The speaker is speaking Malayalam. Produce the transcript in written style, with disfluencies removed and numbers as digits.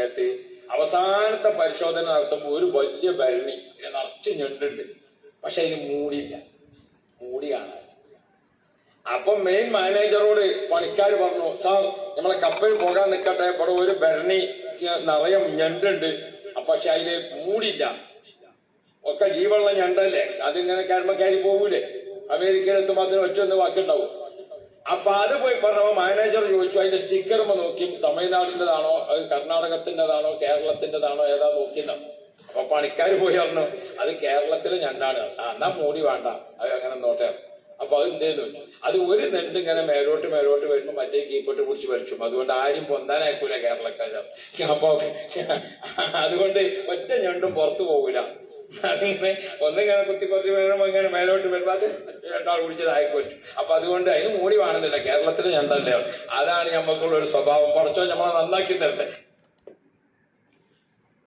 സമയത്ത് അവസാനത്തെ പരിശോധന നടത്തുമ്പോൾ ഒരു വലിയ ഭരണി നിറച്ച് ഞണ്ടുണ്ട്. പക്ഷെ അതിന് മൂടി കാണാൻ. അപ്പൊ മെയിൻ മാനേജറോട് പണിക്കാർ പറഞ്ഞു, സാർ നമ്മളെ കപ്പൽ പോകാൻ നിൽക്കട്ടെ, ഇവിടെ ഒരു ഭരണി നിറയെ ഞണ്ടുണ്ട്, പക്ഷെ അതില് മൂടില്ല. ഒക്കെ ജീവനുള്ള ഞണ്ടല്ലേ, അതിങ്ങനെ കർമ്മക്കാരി പോകൂലേ, അമേരിക്കയിലെത്തുമ്പോൾ അതിന് ഒറ്റ വാക്കുണ്ടാവും. അപ്പൊ അത് പോയി പറഞ്ഞപ്പോ മാനേജർ ചോദിച്ചു, അതിന്റെ സ്റ്റിക്കറുമ്പോ നോക്കി തമിഴ്നാടിൻ്റെതാണോ അത് കർണാടകത്തിൻ്റെതാണോ കേരളത്തിൻ്റെതാണോ ഏതാ നോക്കിയെന്ന. അപ്പൊ പണിക്കാർ പോയി പറഞ്ഞു അത് കേരളത്തിലെ ഞണ്ടാണ്. എന്നാ മൂടി വേണ്ട, അത് അങ്ങനെ നോട്ടെ. അപ്പൊ അത് എന്തേന്ന് വെച്ചു, അത് ഒരു നെണ്ട് ഇങ്ങനെ മേലോട്ട് വരുമ്പോ മറ്റേ കീപ്പോട്ട് പിടിച്ച് വലിച്ചു. അതുകൊണ്ട് ആരും പൊന്താനാക്കൂല കേരളക്കാര്. അപ്പൊ അതുകൊണ്ട് ഒറ്റ ഞണ്ടും പുറത്തു പോകൂല. അതിങ്ങനെ ഒന്നിങ്ങനെ കുത്തി വീഴുമ്പോ ഇങ്ങനെ മേലോട്ട് വരുമ്പോ അത് രണ്ടാൾ പിടിച്ചത് ആയിക്കോച്ചു. അപ്പൊ അതുകൊണ്ട് അതിന് മൂടി വേണമെന്നില്ല, കേരളത്തിലെ ഞണ്ടല്ലേ. അതാണ് നമുക്കുള്ള ഒരു സ്വഭാവം. പഠിച്ചോ നമ്മളെ നന്നാക്കി തരട്ടെ.